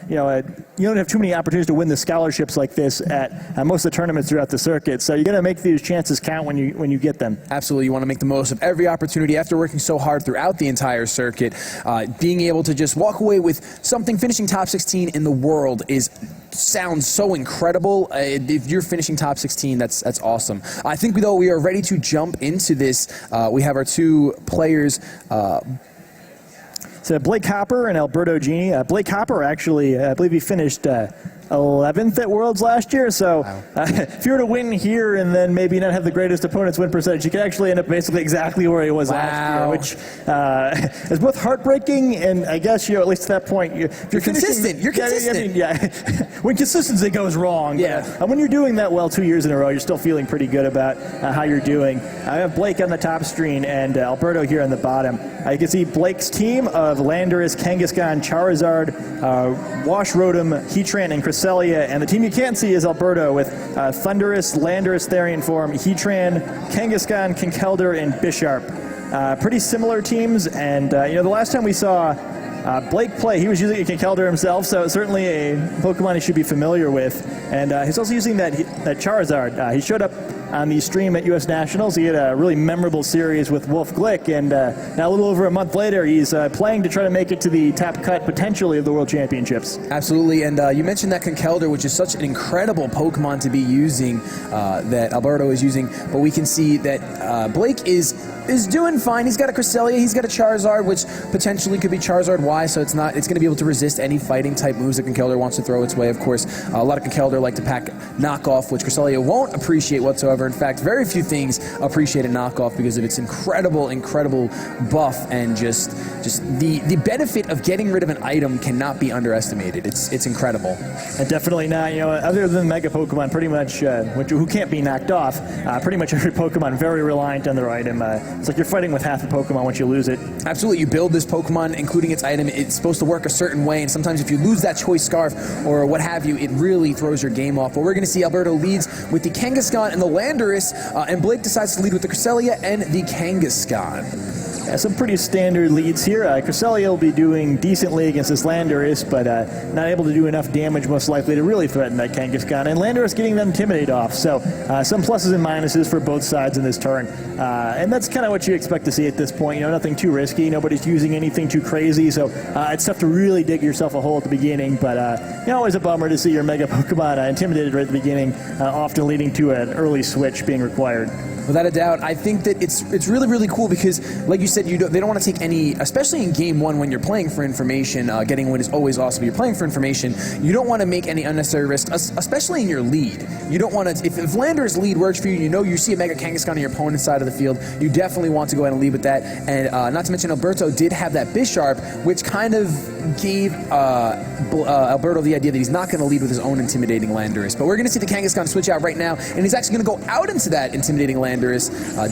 you don't have too many opportunities to win the scholarships like this at most of the tournaments throughout the circuit. So you got to make these chances count when you get them. Absolutely, you want to make the most of every opportunity after working so hard throughout the entire circuit. Being able to just walk away with something, finishing top 16 in the world sounds so incredible. If you're finishing top 16, that's awesome. I think though we are ready to jump into this. We have our two players. So Blake Hopper and Alberto Gini. Blake Hopper actually, I believe he finished 11th at Worlds last year, so if you were to win here and then maybe not have the greatest opponent's win percentage, you could actually end up basically exactly where he was last year, which is both heartbreaking and I guess, at least at that point, if you're consistent. You're consistent. When consistency goes wrong. When you're doing that well 2 years in a row, you're still feeling pretty good about how you're doing. I have Blake on the top screen and Alberto here on the bottom. You can see Blake's team of Landorus, Kangaskhan, Charizard, Wash Rotom, Heatran, and Cresselia, and the team you can't see is Alberto with Thundurus, Landorus, Therian Form, Heatran, Kangaskhan, Conkeldurr, and Bisharp. Pretty similar teams, and the last time we saw Blake play, he was using a Conkeldurr himself, so it's certainly a Pokemon he should be familiar with. And he's also using that Charizard. He showed up on the stream at US Nationals. He had a really memorable series with Wolf Glick, and now a little over a month later, he's playing to try to make it to the top cut, potentially, of the World Championships. Absolutely, and you mentioned that Conkeldurr, which is such an incredible Pokemon to be using, that Alberto is using, but we can see that Blake is doing fine. He's got a Cresselia, he's got a Charizard, which potentially could be Charizard Y, so it's going to be able to resist any fighting type moves that Conkeldurr wants to throw its way. Of course, a lot of Conkeldurr like to pack knockoff, which Cresselia won't appreciate whatsoever. In fact, very few things appreciate a knockoff because of its incredible buff, and just the benefit of getting rid of an item cannot be underestimated. It's incredible. And definitely not, other than Mega Pokemon, pretty much, who can't be knocked off, pretty much every Pokemon very reliant on their item. It's like you're fighting with half the Pokemon once you lose it. Absolutely, you build this Pokemon, including its item, it's supposed to work a certain way, and sometimes if you lose that choice scarf or what have you, it really throws your game off. But we're going to see Alberto leads with the Kangaskhan and the Landorus, and Blake decides to lead with the Cresselia and the Kangaskhan. Yeah, some pretty standard leads here. Cresselia will be doing decently against this Landorus, but not able to do enough damage, most likely, to really threaten that Kangaskhan. And Landorus getting that Intimidate off, so some pluses and minuses for both sides in this turn. And that's kind of what you expect to see at this point. Nothing too risky. Nobody's using anything too crazy, so it's tough to really dig yourself a hole at the beginning. But always a bummer to see your Mega Pokemon intimidated right at the beginning, often leading to an early switch being required. Without a doubt, I think that it's really cool because, like you said, they don't want to take any, especially in Game 1 when you're playing for information. Getting a win is always awesome. You're playing for information. You don't want to make any unnecessary risks, especially in your lead. You don't want to, if Landor's lead works for you, you see a Mega Kangaskhan on your opponent's side of the field, you definitely want to go ahead and lead with that. And not to mention, Alberto did have that Bisharp, which kind of gave Alberto the idea that he's not going to lead with his own intimidating Landorus. But we're going to see the Kangaskhan switch out right now, and he's actually going to go out into that intimidating Landorus.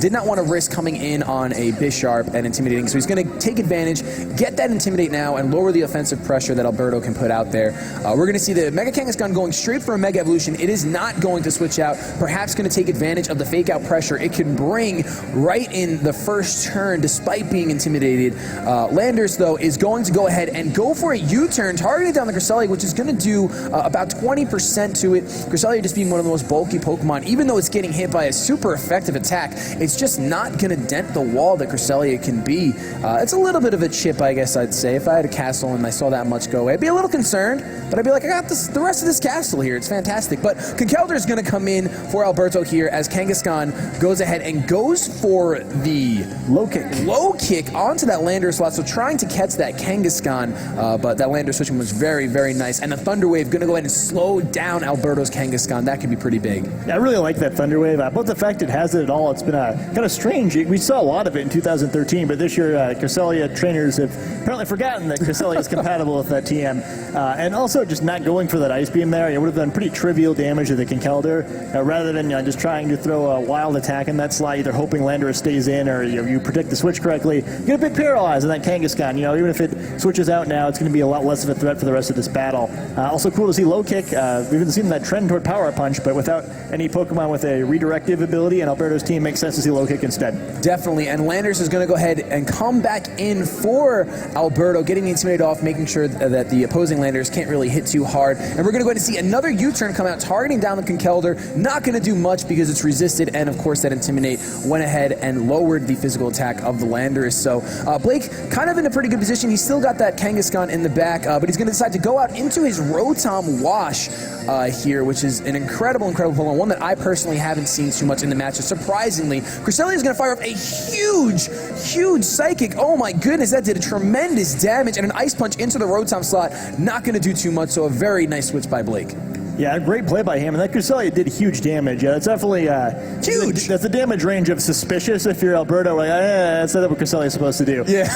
Did not want to risk coming in on a Bisharp and intimidating, so he's going to take advantage, get that Intimidate now, and lower the offensive pressure that Alberto can put out there. We're going to see the Mega Kangaskhan going straight for a Mega Evolution. It is not going to switch out, perhaps going to take advantage of the fake out pressure it can bring right in the first turn despite being intimidated. Landorus, though, is going to go ahead and go for a U-turn, targeting down the Cresselia, which is going to do about 20% to it. Cresselia just being one of the most bulky Pokemon, even though it's getting hit by a super effective attack, it's just not going to dent the wall that Cresselia can be. It's a little bit of a chip, I guess I'd say. If I had a castle and I saw that much go away, I'd be a little concerned, but I'd be like, I got the rest of this castle here. It's fantastic. But Conkeldurr is going to come in for Alberto here as Kangaskhan goes ahead and goes for the low kick onto that Landorus slot, so trying to catch that Kangaskhan, but that Landorus switching was very, very nice. And the Thunder Wave going to go ahead and slow down Alberto's Kangaskhan. That could be pretty big. Yeah, I really like that Thunder Wave. Both the fact it has it at all, it's been kind of strange. We saw a lot of it in 2013, but this year Cresselia trainers have apparently forgotten that Cresselia is compatible with that TM. And also just not going for that Ice Beam there. It would have done pretty trivial damage to the Conkeldurr, rather than just trying to throw a wild attack in that slot, either hoping Landorus stays in or you predict the switch correctly. You get a bit paralyzed on that Kangaskhan. Even if it switches out now, it's going to be a lot less of a threat for the rest of this battle. Also cool to see low kick. We've been seeing that trend toward Power Punch, but without any Pokemon with a redirective ability, and Alberto's team makes sense to see low kick instead. Definitely, and Landorus is going to go ahead and come back in for Alberto, getting the Intimidate off, making sure that the opposing Landorus can't really really hit too hard. And we're going to go ahead and see another U-turn come out, targeting down the Conkeldurr. Not going to do much because it's resisted, and of course that Intimidate went ahead and lowered the physical attack of the Landorus. So Blake kind of in a pretty good position. He's still got that Kangaskhan in the back, but he's going to decide to go out into his Rotom Wash here, which is an incredible Pokemon, one that I personally haven't seen too much in the matches. Surprisingly, Cresselia is going to fire off a huge Psychic. Oh my goodness, that did a tremendous damage, and an Ice Punch into the Rotom slot. Not going to do too much, so a very nice switch by Blake. Yeah, great play by him, and that Cresselia did huge damage. It's definitely huge. That's the damage range of suspicious if you're Alberto. Like, that's not what Cresselia is supposed to do. Yeah.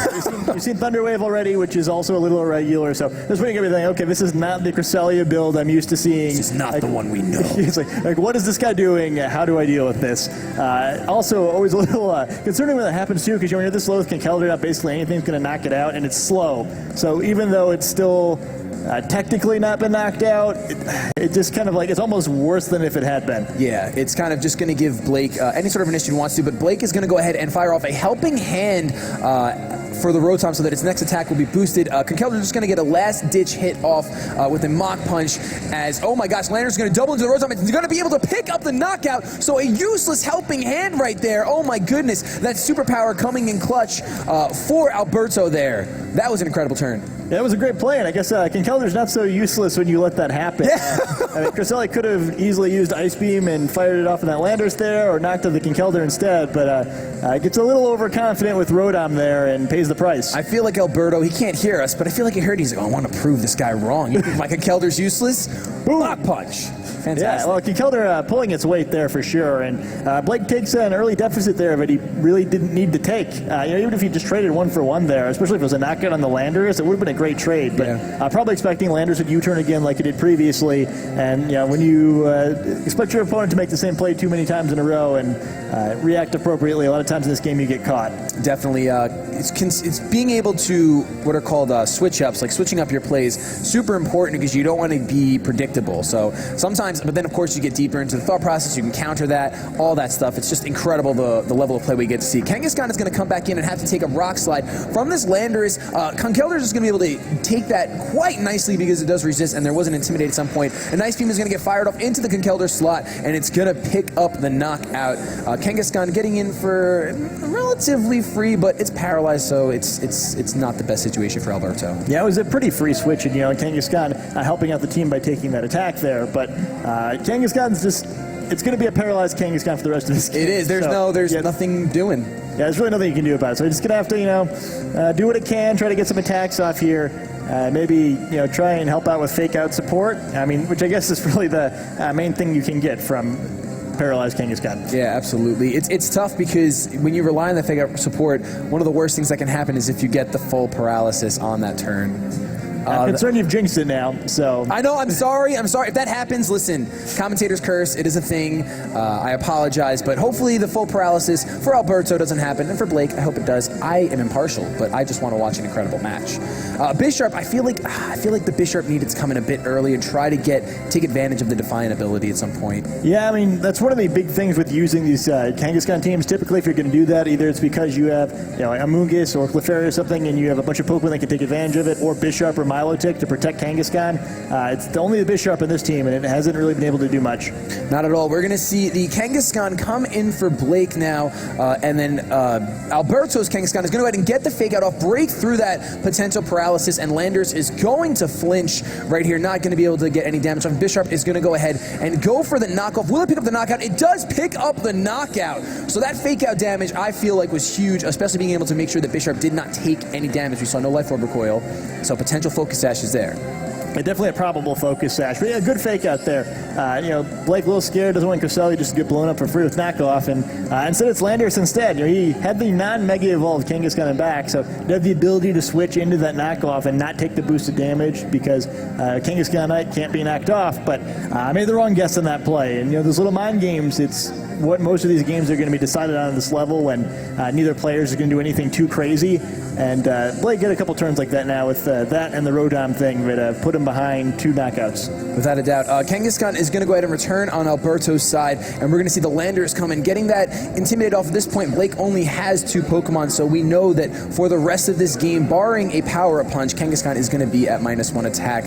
You've seen Thunder Wave already, which is also a little irregular. So this making everything. Okay, this is not the Cresselia build I'm used to seeing. This is not the one we know. It's like, what is this guy doing? How do I deal with this? Also, always a little concerning when that happens too, because when you're this low with Conkeldurr, basically anything's going to knock it out, and it's slow. So even though it's still technically not been knocked out, it just kind of like, it's almost worse than if it had been. Yeah, it's kind of just going to give Blake any sort of initiative he wants to, but Blake is going to go ahead and fire off a Helping Hand for the Rotom so that its next attack will be boosted. Conkeldurr is just going to get a last-ditch hit off with a Mach Punch as, oh my gosh, Landorus is going to double into the Rotom. It's going to be able to pick up the knockout, so a useless Helping Hand right there. Oh my goodness, that superpower coming in clutch for Alberto there. That was an incredible turn. Yeah, it was a great play, and I guess Conkeldurr's not so useless when you let that happen. Yeah. I mean, Cresselia could have easily used Ice Beam and fired it off in that Landorus there, or knocked out the Conkeldurr instead, but gets a little overconfident with Rotom there and pays the price. I feel like Alberto, he can't hear us, but I feel like he heard, he's like, oh, I want to prove this guy wrong. You think my Conkeldurr's useless? Boom! Mach Punch. Fantastic. Yeah, well, Conkeldurr pulling its weight there for sure, and Blake takes an early deficit there that he really didn't need to take. Even if he just traded 1-for-1 there, especially if it was a knockout on the Landorus, it would have been a great trade, but probably expecting Landorus would U-turn again like it did previously, and when you expect your opponent to make the same play too many times in a row and react appropriately, a lot of times in this game you get caught. Definitely, it's being able to, what are called switch-ups, like switching up your plays, super important because you don't want to be predictable. So sometimes, but then of course you get deeper into the thought process, you can counter that, all that stuff. It's just incredible the level of play we get to see. Kangaskhan is going to come back in and have to take a Rock Slide from this Landorus. Conkeldurr is going to be able to take that quite nicely because it does resist, and there was an Intimidate at some point. An Ice Beam is going to get fired off into the Conkeldurr slot, and it's going to pick up the knockout. Kangaskhan getting in for relatively free, but it's paralyzed, so it's not the best situation for Alberto. Yeah, it was a pretty free switch, and Kangaskhan helping out the team by taking that attack there, but Kangaskhan's just, it's going to be a paralyzed Kangaskhan for the rest of this game. It is. There's nothing doing. Yeah, there's really nothing you can do about it. So it's going to have to, do what it can, try to get some attacks off here. Maybe, try and help out with fake out support. I mean, which I guess is really the main thing you can get from paralyzed Kangaskhan. Yeah, absolutely. It's tough because when you rely on the fake out support, one of the worst things that can happen is if you get the full paralysis on that turn. I'm concerned you've jinxed it now, so... I know, I'm sorry. If that happens, listen, commentator's curse, it is a thing. I apologize, but hopefully the full paralysis for Alberto doesn't happen, and for Blake, I hope it does. I am impartial, but I just want to watch an incredible match. Bisharp, I feel like the Bisharp needed to come in a bit early and try to take advantage of the Defiant ability at some point. Yeah, I mean, that's one of the big things with using these Kangaskhan teams. Typically, if you're going to do that, either it's because you have, like Amoonguss or Clefairy or something, and you have a bunch of Pokemon that can take advantage of it, or Bisharp or Milotic to protect Kangaskhan. It's only the Bisharp in this team, and it hasn't really been able to do much. Not at all. We're going to see the Kangaskhan come in for Blake now, and then Alberto's Kangaskhan is going to go ahead and get the fake out off, break through that potential paralysis, and Landorus is going to flinch right here, not going to be able to get any damage off. Bisharp is going to go ahead and go for the knockoff. Will it pick up the knockout? It does pick up the knockout. So that fake out damage, I feel like, was huge, especially being able to make sure that Bisharp did not take any damage. We saw no Life Orb recoil, so potential Focus Sash is there. Definitely a probable Focus Sash. But yeah, good fake out there. Blake a little scared, doesn't want Cresselia just to get blown up for free with knockoff, and instead it's Landorus instead. He had the non-Mega Evolved Kangaskhan back, so he had the ability to switch into that knockoff and not take the boosted damage because Kangaskhan Knight can't be knocked off, but I made the wrong guess on that play. And those little mind games, it's what most of these games are going to be decided on this level when neither players is going to do anything too crazy. And Blake get a couple turns like that now with that and the Rodom thing that put him behind 2 knockouts. Without a doubt. Kangaskhan is going to go ahead and return on Alberto's side, and we're going to see the Landers come in. Getting that intimidated off at this point, Blake only has 2 Pokemon, so we know that for the rest of this game, barring a power-up punch, Kangaskhan is going to be at -1 attack.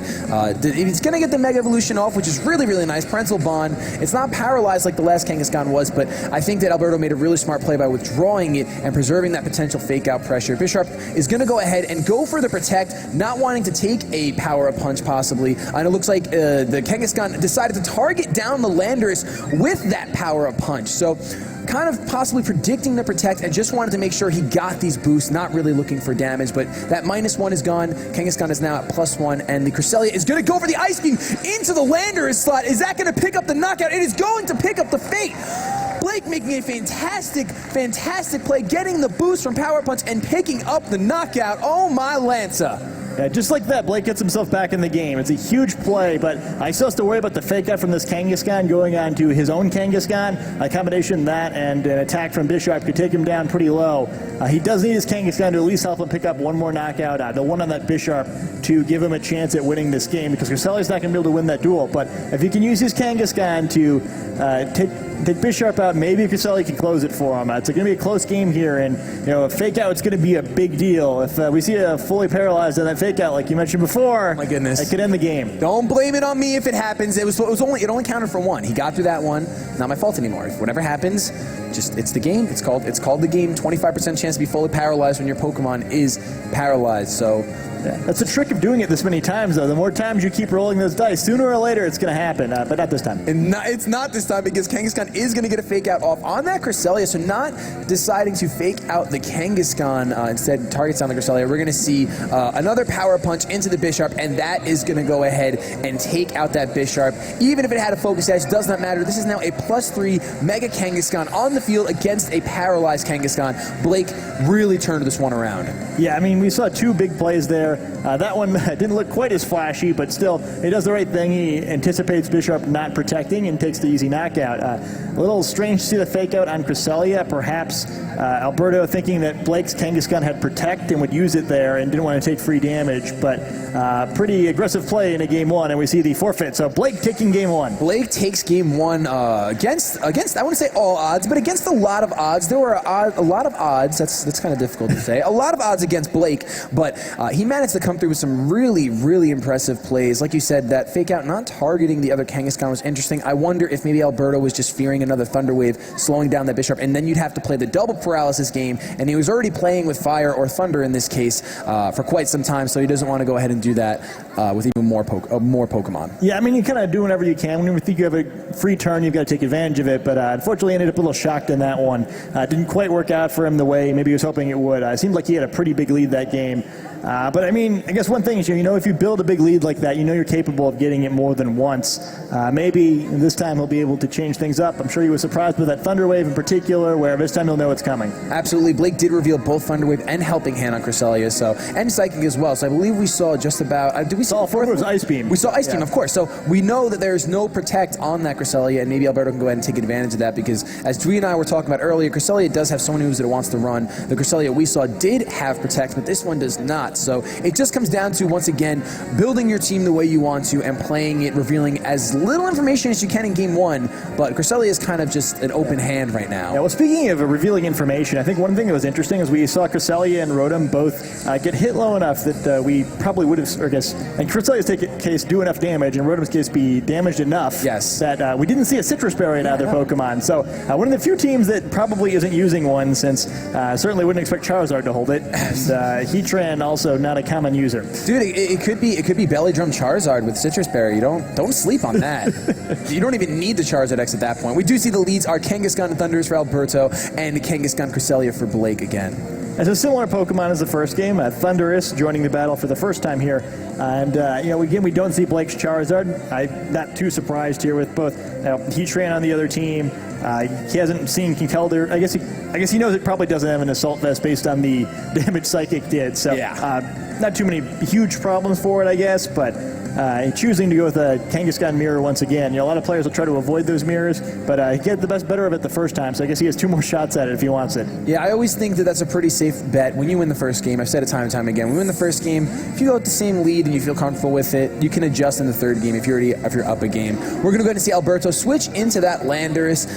It's going to get the Mega Evolution off, which is really, really nice. Parental Bond. It's not paralyzed like the last Kangaskhan was, but I think that Alberto made a really smart play by withdrawing it and preserving that potential fake-out pressure. Bisharp is going to go ahead and go for the Protect, not wanting to take a power-up punch possibly. And it looks like the Kangaskhan decided to target down the Landers with that power-up punch. So kind of possibly predicting the Protect and just wanted to make sure he got these boosts, not really looking for damage, but that -1 is gone. Kangaskhan is now at +1, and the Cresselia is going to go for the Ice Beam into the Landers slot. Is that going to pick up the knockout? It is going to pick up the Fate. Blake making a fantastic, fantastic play, getting the boost from Power Punch and picking up the knockout. Oh my Lanza. Yeah, just like that, Blake gets himself back in the game. It's a huge play, but I still have to worry about the fake out from this Kangaskhan going on to his own Kangaskhan. A combination of that and an attack from Bisharp could take him down pretty low. He does need his Kangaskhan to at least help him pick up one more knockout, the one on that Bisharp, to give him a chance at winning this game, because Cresselia's not going to be able to win that duel. But if he can use his Kangaskhan to take Bisharp out, maybe Cresselia can close it for him. It's going to be a close game here, and a fake out, it's going to be a big deal. If we see a fully paralyzed on that fake out, like you mentioned before, my goodness, it could end the game. Don't blame it on me if it happens. It only counted for 1. He got through that one. Not my fault anymore. If whatever happens, it's the game. It's called the game. 25% chance to be fully paralyzed when your Pokemon is paralyzed. So. Yeah. That's the trick of doing it this many times, though. The more times you keep rolling those dice, sooner or later it's going to happen, but not this time. And it's not this time, because Kangaskhan is going to get a fake out off on that Cresselia, so not deciding to fake out the Kangaskhan, instead targets on the Cresselia. We're going to see another power punch into the Bisharp, and that is going to go ahead and take out that Bisharp. Even if it had a focus edge, does not matter. This is now a +3 Mega Kangaskhan on the field against a paralyzed Kangaskhan. Blake really turned this one around. Yeah, I mean, we saw 2 big plays there. That one didn't look quite as flashy, but still, he does the right thing. He anticipates Bisharp not protecting and takes the easy knockout. A little strange to see the fake out on Cresselia. Perhaps Alberto thinking that Blake's Kangaskhan had Protect and would use it there and didn't want to take free damage, but pretty aggressive play in a game 1, and we see the forfeit. So Blake taking game 1. Blake takes game 1 against I wouldn't say all odds, but against a lot of odds. There were a lot of odds. That's kind of difficult to say. A lot of odds against Blake, but he managed to come through with some really, really impressive plays. Like you said, that fake out not targeting the other Kangaskhan was interesting. I wonder if maybe Alberto was just fearing another Thunder Wave, slowing down that Bisharp, and then you'd have to play the double paralysis game, and he was already playing with Fire or Thunder in this case for quite some time, so he doesn't want to go ahead and do that with even more Pokemon. Yeah, I mean, you kind of do whatever you can. When you think you have a free turn, you've got to take advantage of it, but unfortunately ended up a little shocked in that one. Didn't quite work out for him the way maybe he was hoping it would. It seemed like he had a pretty big lead that game. But I mean, I guess one thing is, if you build a big lead like that, you're capable of getting it more than once. Maybe this time he'll be able to change things up. I'm sure he was surprised with that Thunder Wave in particular, where this time he'll know it's coming. Absolutely. Blake did reveal both Thunder Wave and Helping Hand on Cresselia, and Psychic as well. So I believe we saw just about. Did we saw? Fourth was Ice Beam. We saw Ice Beam, of course. So we know that there's no Protect on that Cresselia, and maybe Alberto can go ahead and take advantage of that, because as Dwee and I were talking about earlier, Cresselia does have so many moves that it wants to run. The Cresselia we saw did have Protect, but this one does not. So it just comes down to, once again, building your team the way you want to and playing it, revealing as little information as you can in game 1, but Cresselia is kind of just an open hand right now. Yeah, well, speaking of revealing information, I think one thing that was interesting is we saw Cresselia and Rotom both get hit low enough that we probably would have, or I guess, in Cresselia's case, do enough damage, and Rotom's case be damaged enough that we didn't see a Citrus Berry in either Pokemon. So one of the few teams that probably isn't using one, since certainly wouldn't expect Charizard to hold it, and Heatran also not a common user. Dude, it could be Belly Drum Charizard with Citrus Berry. You don't sleep on that. You don't even need the Charizard X at that point. We do see the leads are Kangaskhan and Thundurus for Alberto, and Kangaskhan Cresselia for Blake again. As a similar Pokemon as the first game, Thundurus joining the battle for the first time here. And, again, we don't see Blake's Charizard. I'm not too surprised here with both Heatran on the other team. He hasn't seen Kinkeldurr. I guess he knows it probably doesn't have an Assault Vest based on the damage Psychic did. So not too many huge problems for it, I guess. But choosing to go with a Kangaskhan mirror once again. A lot of players will try to avoid those mirrors, but he get the better of it the first time, so I guess he has 2 more shots at it if he wants it. Yeah, I always think that that's a pretty safe bet when you win the first game. I've said it time and time again. When you win the first game, if you go with the same lead and you feel comfortable with it, you can adjust in the third game if you're up a game. We're going to go ahead and see Alberto switch into that Landorus.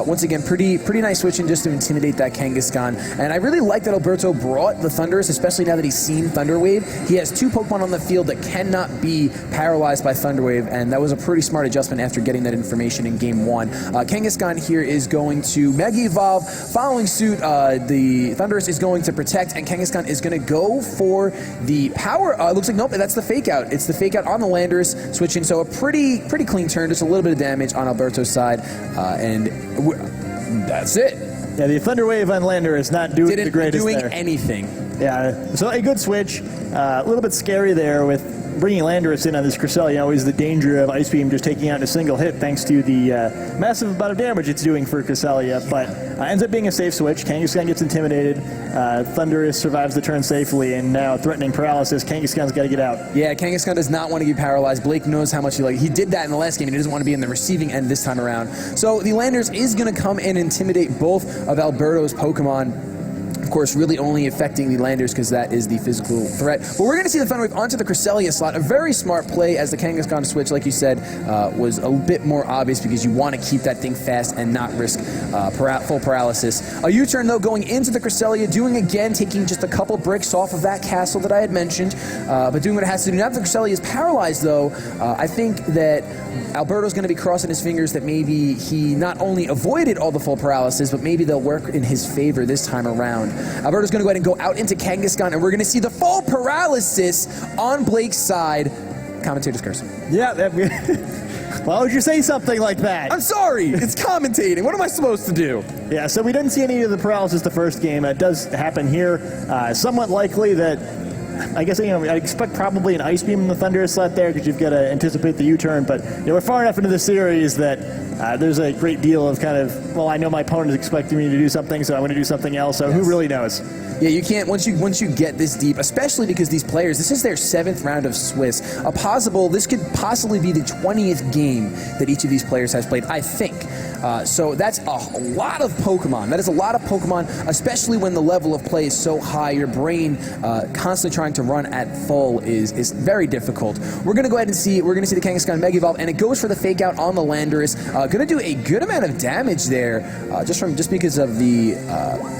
Once again, pretty nice switching just to intimidate that Kangaskhan. And I really like that Alberto brought the Thundurus, especially now that he's seen Thunder Wave. He has 2 Pokemon on the field that cannot be paralyzed by Thunder Wave, and that was a pretty smart adjustment after getting that information in Game 1. Kangaskhan here is going to Mega Evolve. Following suit, the Thundurus is going to Protect, and Kangaskhan is going to go for the Power. Looks like, nope, that's the Fake Out. It's the Fake Out on the Landorus, switching, so a pretty clean turn, just a little bit of damage on Alberto's side, and that's it. Yeah, the Thunder Wave on Lander is not doing the greatest there. Anything. Yeah, so a good switch. A little bit scary there with bringing Landorus in on this Cresselia. Always the danger of Ice Beam just taking out in a single hit thanks to the massive amount of damage it's doing for Cresselia, but ends up being a safe switch. Kangaskhan gets intimidated. Thundurus survives the turn safely, and now threatening paralysis. Kangaskhan's got to get out. Yeah, Kangaskhan does not want to get paralyzed. Blake knows how much he did that in the last game, and he doesn't want to be in the receiving end this time around. So the Landorus is going to come in and intimidate both of Alberto's Pokemon. Of course, really only affecting the Landers because that is the physical threat. But we're going to see the Thunder Wave onto the Cresselia slot. A very smart play as the Kangaskhan switch, like you said, was a bit more obvious because you want to keep that thing fast and not risk full paralysis. A U-turn, though, going into the Cresselia, taking just a couple bricks off of that castle that I had mentioned, but doing what it has to do. Now that the Cresselia is paralyzed, though, I think that Alberto's going to be crossing his fingers that maybe he not only avoided all the full paralysis, but maybe they'll work in his favor this time around. Alberto's going to go ahead and go out into Kangaskhan, and we're going to see the full paralysis on Blake's side. Commentator's curse. Yeah, why would you say something like that? I'm sorry. It's commentating. What am I supposed to do? Yeah, so we didn't see any of the paralysis the first game. It does happen here. Somewhat likely that, I guess, I expect probably an Ice Beam in the Thundurus slot there because you've got to anticipate the U-turn, but we're far enough into the series that there's a great deal of kind of, well, I know my opponent is expecting me to do something, so I'm going to do something else, so who really knows? Yeah, you can't, once you get this deep, especially because these players, this is their 7th round of Swiss. This could possibly be the 20th game that each of these players has played, I think. So that's a lot of Pokemon. That is a lot of Pokemon, especially when the level of play is so high. Your brain constantly trying to run at full is very difficult. We're going to go ahead and see the Kangaskhan Mega Evolve, and it goes for the Fake Out on the Landorus. Going to do a good amount of damage there, just because of the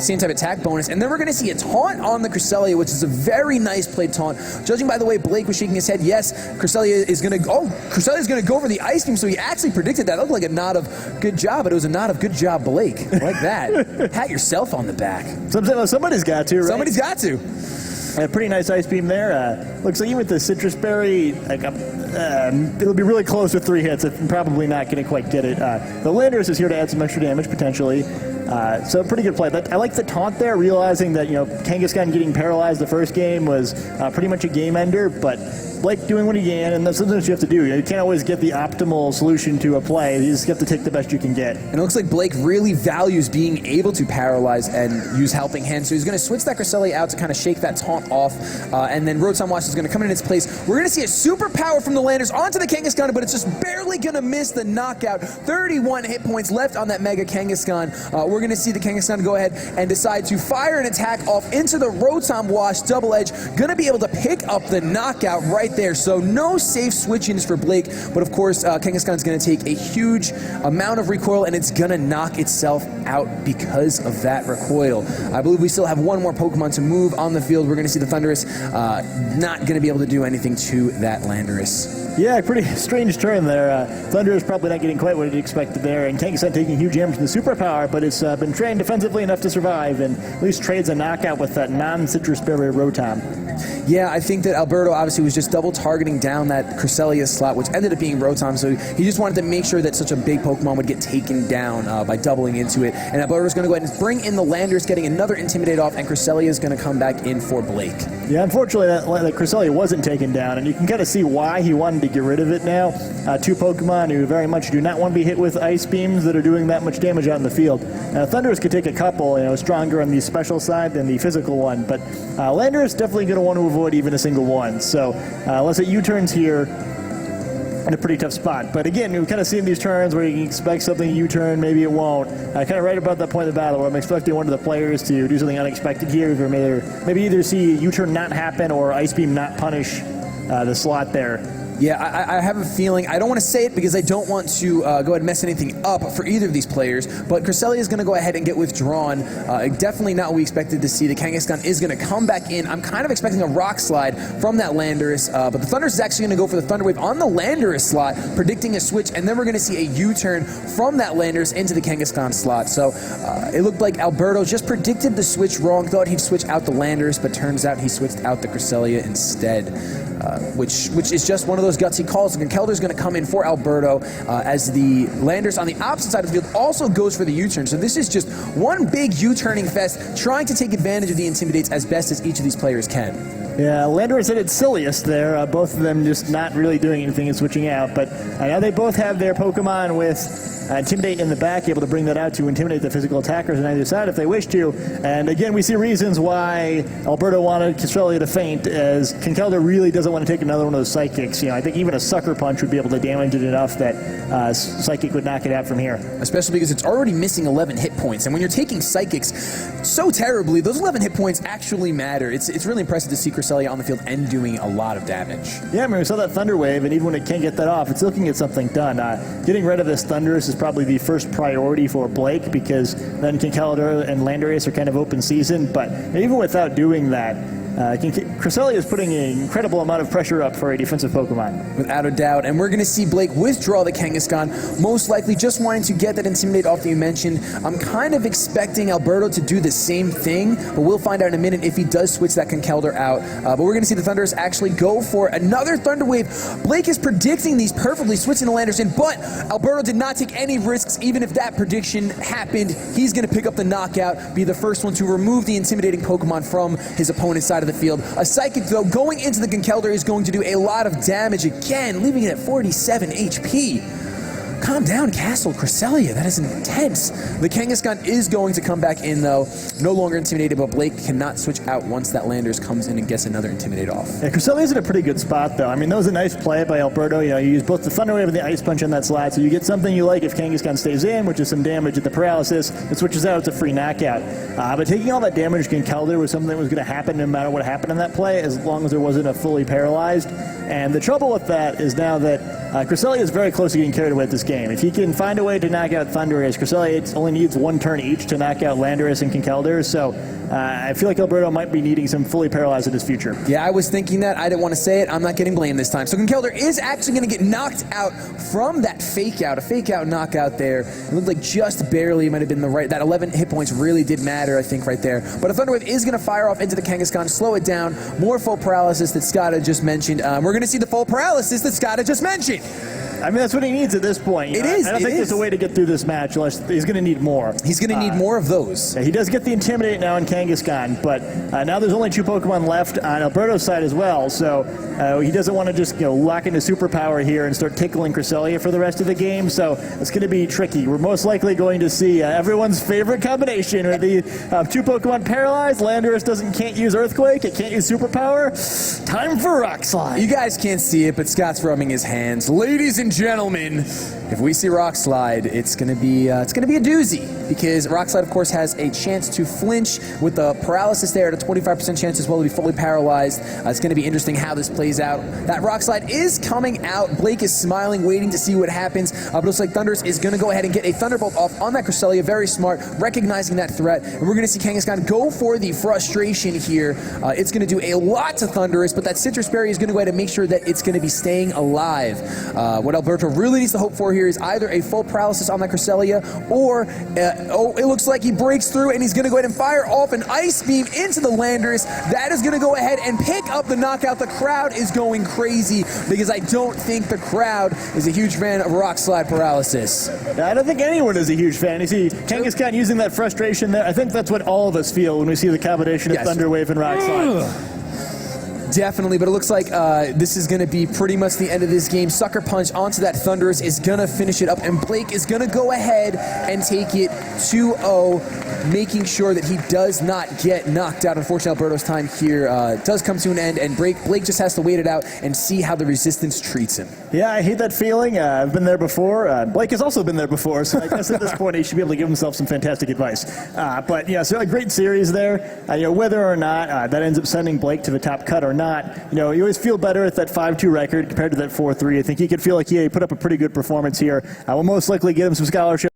same type attack bonus. And then we're going to see a taunt on the Cresselia, which is a very nice played taunt. Judging by the way Blake was shaking his head, yes, Cresselia is going to go for the Ice Beam, so he actually predicted that. It looked like a nod of good job, but it was a nod of good job, Blake. Like that. Pat yourself on the back. Somebody's got to, right? Somebody's got to. A pretty nice Ice Beam there. Looks like even with the Citrus Berry, it'll be really close with 3 hits. It's probably not going to quite get it. The Landorus is here to add some extra damage, potentially. So pretty good play. I like the taunt there, realizing that Kangaskhan getting paralyzed the first game was pretty much a game ender, but Blake doing what he can, and that's something that you have to do. You can't always get the optimal solution to a play. You just have to take the best you can get. And it looks like Blake really values being able to paralyze and use Helping Hand, so he's going to switch that Cresselia out to kind of shake that taunt off, and then Rotom Wash is going to come in its place. We're going to see a super power from the Landers onto the Kangaskhan, but it's just barely going to miss the knockout. 31 hit points left on that Mega Kangaskhan. We're going to see the Kangaskhan go ahead and decide to fire an attack off into the Rotom Wash Double Edge. Going to be able to pick up the knockout right there. So no safe switch-ins for Blake, but of course Kangaskhan is going to take a huge amount of recoil, and it's going to knock itself out because of that recoil. I believe we still have one more Pokemon to move on the field. We're going to see the Thundurus not going to be able to do anything to that Landorus. Yeah, pretty strange turn there. Thundurus probably not getting quite what he expected there, and Kangaskhan taking huge damage from the superpower, but it's been trained defensively enough to survive, and at least trades a knockout with that non-Citrus Berry Rotom. Yeah, I think that Alberto obviously was just double targeting down that Cresselia slot, which ended up being Rotom, so he just wanted to make sure that such a big Pokemon would get taken down by doubling into it. And Alberto's going to go ahead and bring in the Landers, getting another Intimidate off, and Cresselia is going to come back in for Blake. Yeah, unfortunately, that Cresselia wasn't taken down, and you can kind of see why he wanted to get rid of it now. 2 Pokemon who very much do not want to be hit with Ice Beams that are doing that much damage out in the field. Thundurus could take a couple, stronger on the special side than the physical one, but Landorus definitely going to want to avoid even a single one. So unless it U-turns here, in a pretty tough spot. But again, we've kind of seen these turns where you can expect something U-turn, maybe it won't. Kind of right about that point of the battle where I'm expecting one of the players to do something unexpected here, or maybe either see U-turn not happen or Ice Beam not punish the slot there. Yeah, I have a feeling, I don't want to say it because I don't want to go ahead and mess anything up for either of these players, but Cresselia is going to go ahead and get withdrawn. Definitely not what we expected to see. The Kangaskhan is going to come back in. I'm kind of expecting a Rock Slide from that Landorus, but the Thundurus is actually going to go for the Thunder Wave on the Landorus slot, predicting a switch, and then we're going to see a U-turn from that Landorus into the Kangaskhan slot. So it looked like Alberto just predicted the switch wrong, thought he'd switch out the Landorus, but turns out he switched out the Cresselia instead, which is just one of those gutsy calls. And Kelder's going to come in for Alberto as the Landorus on the opposite side of the field also goes for the U-turn. So this is just one big U-turning fest, trying to take advantage of the Intimidates as best as each of these players can. Yeah, Landorus at its silliest there, both of them just not really doing anything and switching out, but now they both have their Pokemon with Intimidate in the back, able to bring that out to intimidate the physical attackers on either side if they wish to. And again, we see reasons why Alberto wanted Cresselia to faint, as Conkeldurr really doesn't want to take another one of those Psychics. You know, I think even a Sucker Punch would be able to damage it enough that Psychic would knock it out from here. Especially because it's already missing 11 hit points, and when you're taking Psychics so terribly, those 11 hit points actually matter. It's really impressive to see Cresselia on the field and doing a lot of damage. Yeah, I mean, we saw that Thunder Wave, and even when it can't get that off, it's looking at something done. Getting rid of this Thundurus is probably the first priority for Blake, because then Conkeldurr and Landorus are kind of open season, but even without doing that, Cresselia is putting an incredible amount of pressure up for a defensive Pokemon. Without a doubt, and we're going to see Blake withdraw the Kangaskhan, most likely just wanting to get that Intimidate off that you mentioned. I'm kind of expecting Alberto to do the same thing, but we'll find out in a minute if he does switch that Conkeldurr out. But we're going to see the Thundurus actually go for another Thunder Wave. Blake is predicting these perfectly, switching the Landorus in, but Alberto did not take any risks. Even if that prediction happened, he's going to pick up the knockout, be the first one to remove the intimidating Pokemon from his opponent's side of the field. A Psychic, though, going into the Conkeldurr is going to do a lot of damage again, leaving it at 47 HP. Calm down, Castle Cresselia. That is intense. The Kangaskhan is going to come back in, though. No longer intimidated, but Blake cannot switch out once that Landorus comes in and gets another Intimidate off. Yeah, Cresselia's in a pretty good spot, though. I mean, that was a nice play by Alberto. You know, you use both the Thunder Wave and the Ice Punch on that slot, so you get something you like if Kangaskhan stays in, which is some damage at the paralysis. It switches out, it's a free knockout. But taking all that damage to Conkeldurr was something that was going to happen no matter what happened in that play, as long as there wasn't a fully paralyzed. And the trouble with that is now that Cresselia is very close to getting carried away at this game. If he can find a way to knock out Thundurus, Cresselia only needs one turn each to knock out Landorus and Conkeldurr, so I feel like Alberto might be needing some fully paralyzed in his future. Yeah, I was thinking that. I didn't want to say it. I'm not getting blamed this time. So Conkeldurr is actually going to get knocked out from that fake out, a fake out knockout there. It looked like just barely might have been the right. That 11 hit points really did matter, I think, right there. But a Thunder Wave is going to fire off into the Kangaskhan, slow it down. More full paralysis that Scott had just mentioned. We're going to see the full paralysis that Scott had just mentioned. I mean, that's what he needs at this point. I don't think there's a way to get through this match unless he's going to need more. He's going to need more of those. Yeah, he does get the Intimidate now in Kangaskhan, but now there's only 2 Pokemon left on Alberto's side as well, so he doesn't want to just lock into Superpower here and start tickling Cresselia for the rest of the game, so it's going to be tricky. We're most likely going to see everyone's favorite combination, where the 2 Pokemon paralyzed, Landorus can't use Earthquake, it can't use Superpower. Time for Rock Slide. You guys can't see it, but Scott's rubbing his hands. Ladies and gentlemen, if we see Rock Slide, it's gonna be a doozy, because Rock Slide, of course, has a chance to flinch with the paralysis there at a 25% chance as well to be fully paralyzed. It's gonna be interesting how this plays out. That Rock Slide is coming out. Blake is smiling, waiting to see what happens. But it looks like Thundurus is gonna go ahead and get a Thunderbolt off on that Cresselia. Very smart, recognizing that threat. And we're gonna see Kangaskhan go for the frustration here. It's gonna do a lot to Thundurus, but that Citrus Berry is gonna go ahead and make sure that it's gonna be staying alive. What Alberto really needs to hope for here is either a full paralysis on that Cresselia, or it looks like he breaks through and he's going to go ahead and fire off an Ice Beam into the Landorus. That is going to go ahead and pick up the knockout. The crowd is going crazy, because I don't think the crowd is a huge fan of Rock Slide paralysis. I don't think anyone is a huge fan. You see Kangaskhan using that frustration there. I think that's what all of us feel when we see the combination of Thunder Wave and Rock Slide. Definitely, but it looks like this is going to be pretty much the end of this game. Sucker Punch onto that Thunderous is going to finish it up, and Blake is going to go ahead and take it 2-0, making sure that he does not get knocked out. Unfortunately, Alberto's time here does come to an end, and Blake just has to wait it out and see how the Resistance treats him. Yeah, I hate that feeling. I've been there before. Blake has also been there before, so I guess at this point he should be able to give himself some fantastic advice. But yeah, so a great series there. Whether or not that ends up sending Blake to the top cut or not, you always feel better at that 5-2 record compared to that 4-3. I think he could feel like he put up a pretty good performance here. Will most likely get him some scholarship.